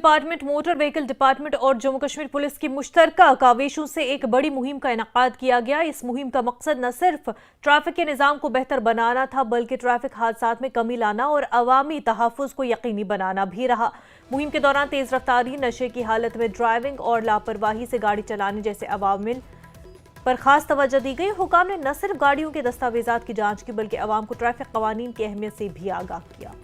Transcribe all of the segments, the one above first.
Department, motor vehicle department और Jammu Kashmir police की मुश्तरका काविशों से एक बड़ी मुहिम का इनेकाद किया गया। इस मुहिम का मकसद न सिर्फ ट्रैफिक के निज़ाम को बेहतर बनाना था, बल्कि ट्रैफिक हादसात में कमी लाना और अवामी तहफ़्फ़ुज़ को यकीनी बनाना भी रहा। मुहिम के दौरान तेज़ रफ्तारी, नशे की हालत में ड्राइविंग और लापरवाही से गाड़ी चलाने जैसे अवामिल पर खास तवज्जो दी गई। हुकाम ने न सिर्फ गाड़ियों के दस्तावेजात की जांच की, बल्कि अवाम को ट्रैफिक कवानीन की अहमियत से भी आगाह किया।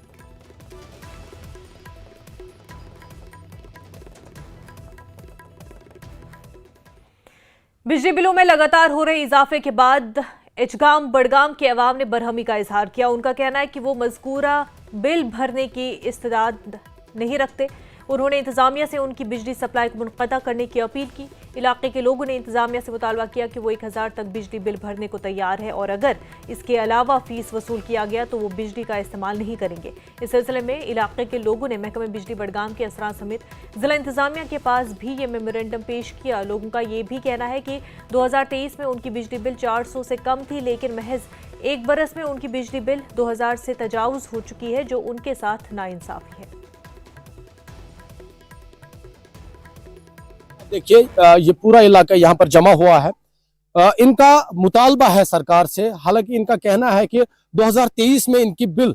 बिजली बिलों में लगातार हो रहे इजाफे के बाद एचगाम बड़गाम के अवाम ने बरहमी का इजहार किया। उनका कहना है कि वो मज़कूरा बिल भरने की इस्तेदाद नहीं रखते। उन्होंने इंतजामिया से उनकी बिजली सप्लाई को मुनक़ता करने की अपील की। इलाके के लोगों ने इंतजामिया से मुतालबा किया कि वो 1000 तक बिजली बिल भरने को तैयार है और अगर इसके अलावा फीस वसूल किया गया तो वो बिजली का इस्तेमाल नहीं करेंगे। इस सिलसिले में इलाके के लोगों ने महकमे बिजली बड़गाम के असरां समेत जिला इंतजामिया के पास भी ये मेमोरेंडम पेश किया। लोगों का ये भी कहना है कि 2023 में उनकी बिजली बिल 400 से कम थी, लेकिन महज एक बरस में उनकी बिजली बिल 2000 से तजावुज हो चुकी है, जो उनके साथ नाइंसाफी है। देखिए, ये पूरा इलाका यहाँ पर जमा हुआ है। इनका मुतालबा है सरकार से, हालांकि इनका कहना है कि 2023 में इनकी बिल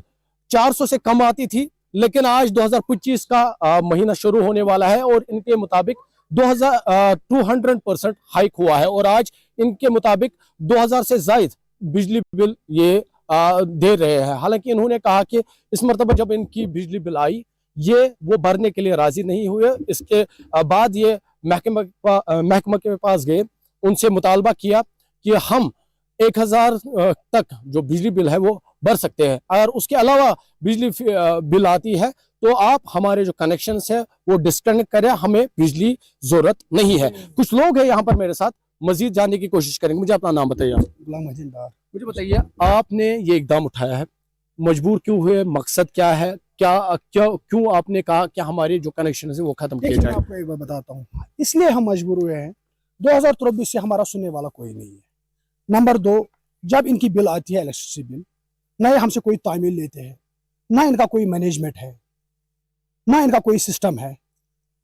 400 से कम आती थी, लेकिन आज 2025 का महीना शुरू होने वाला है और इनके मुताबिक 200% हाइक हुआ है और आज इनके मुताबिक 2000 से ज़ायद बिजली बिल ये दे रहे हैं। हालांकि इन्होंने कहा कि इस मरतबा जब इनकी बिजली बिल आई, ये वो भरने के लिए राजी नहीं हुए। इसके बाद ये महकमा के पास गए, उनसे मुतालबा किया कि हम 1000 तक जो बिजली बिल है वो भर सकते हैं, अगर उसके अलावा बिजली बिल आती है तो आप हमारे जो कनेक्शन है वो डिस्कनेक्ट करें, हमें बिजली जरूरत नहीं है। कुछ लोग हैं यहाँ पर मेरे साथ, मजीद जानने की कोशिश करेंगे। मुझे अपना नाम बताइए। मुझे बताइए, आपने ये इकदाम उठाया है, मजबूर क्यों हुए, मकसद क्या है, क्यों आपने कहा कि हमारे जो कनेक्शन है वो खत्म किए जाए? आपको एक बार बताता हूँ, इसलिए हम मजबूर हुए हैं। 2024 से हमारा सुनने वाला कोई नहीं है। नंबर 2, जब इनकी बिल आती है, इलेक्ट्रिसिटी बिल, ना हमसे कोई तामील लेते हैं, ना इनका कोई मैनेजमेंट है, ना इनका कोई सिस्टम है।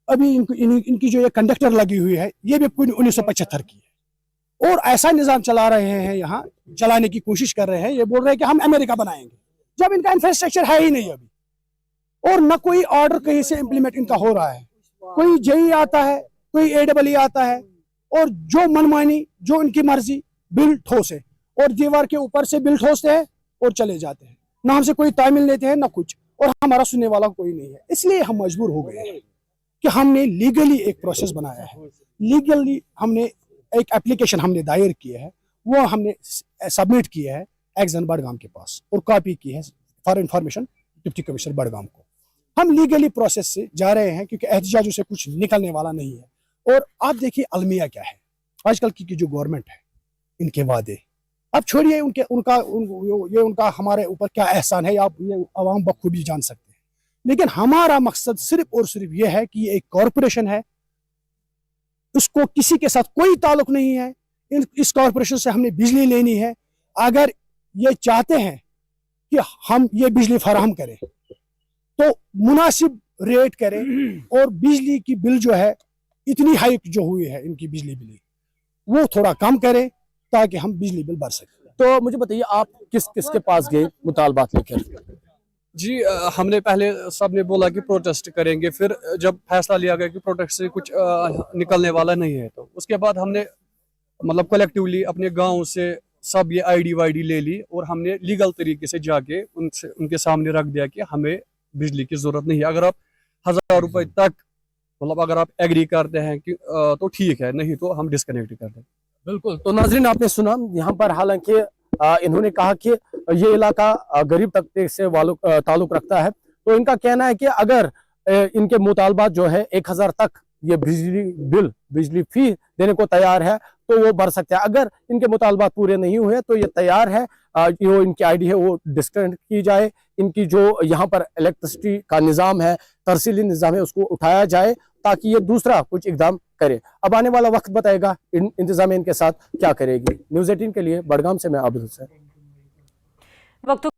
अभी इनकी जो ये कंडक्टर लगी हुई है, ये भी 1975 की है और ऐसा निज़ाम चला रहे हैं, यहाँ चलाने की कोशिश कर रहे हैं। ये बोल रहे हैं कि हम अमेरिका बनाएंगे, जब इनका इंफ्रास्ट्रक्चर है ही नहीं अभी, और न कोई ऑर्डर कहीं से इम्प्लीमेंट इनका हो रहा है। कोई जेई आता है, कोई AEE आता है और जो मनमानी, जो इनकी मर्जी, बिल ठोसे और दीवार के ऊपर से बिल ठोसते हैं और चले जाते हैं। ना हमसे कोई तामील लेते हैं, ना कुछ, और हमारा सुनने वाला कोई नहीं है। इसलिए हम मजबूर हो गए हैं कि हमने लीगली एक प्रोसेस बनाया है। लीगली हमने एक एप्लीकेशन हमने दायर किया है, वो हमने सबमिट किया है एक्सन बड़गाम के पास और कॉपी की है for information deputy commissioner Budgam को। हम लीगली प्रोसेस से जा रहे हैं क्योंकि एहतजाजों से कुछ निकलने वाला नहीं है। और आप देखिए अलमिया क्या है आजकल की जो गवर्नमेंट है, इनके वादे अब छोड़िए, उनका हमारे ऊपर क्या एहसान है, आप ये आवाम बखूबी जान सकते हैं। लेकिन हमारा मकसद सिर्फ और सिर्फ ये है कि ये एक कॉरपोरेशन है, उसको किसी के साथ कोई ताल्लुक नहीं है। इस कॉरपोरेशन से हमने बिजली लेनी है। अगर ये चाहते हैं कि हम ये बिजली फराहम करें तो मुनासिब रेट करें और बिजली की बिल जो है, इतनी हाइक जो हुई है इनकी बिजली बिल, वो थोड़ा कम करें ताकि हम बिजली बिल भर सकें। तो मुझे बताइए, आप किसके पास गए मुतालबात लेकर? जी, हमने पहले सब ने बोला कि प्रोटेस्ट करेंगे, फिर जब फैसला लिया गया कि प्रोटेस्ट से कुछ निकलने वाला नहीं है, तो उसके बाद हमने मतलब कलेक्टिवली अपने गांव से सब ये ID ले ली और हमने लीगल तरीके से जाके उनके सामने रख दिया कि हमें बिजली की जरूरत नहीं है। अगर आप 1000 रुपए तक मतलब अगर आप एग्री करते हैं कि तो ठीक है, नहीं तो हम डिस्कनेक्ट कर दें। बिल्कुल। तो नाज़रीन, आपने सुना यहाँ पर, हालांकि इन्होंने कहा कि ये इलाका गरीब तबके से ताल्लुक रखता है, तो इनका कहना है कि अगर इनके मुतालबात जो है 1000 तक ये बिजली फी देने को तैयार है तो वो भर सकते हैं। अगर इनके मुतालबात पूरे नहीं हुए तो ये तैयार है जो इनकी ID है वो डिस्कनेक्ट की जाए, इनकी जो यहाँ पर इलेक्ट्रिसिटी का निज़ाम है, तरसीली निज़ाम है, उसको उठाया जाए ताकि ये दूसरा कुछ इकदाम करे। अब आने वाला वक्त बताएगा इंतजामिया इनके साथ क्या करेगी। न्यूज़ 18 के लिए बड़गाम से मैं आबिद हुसैन।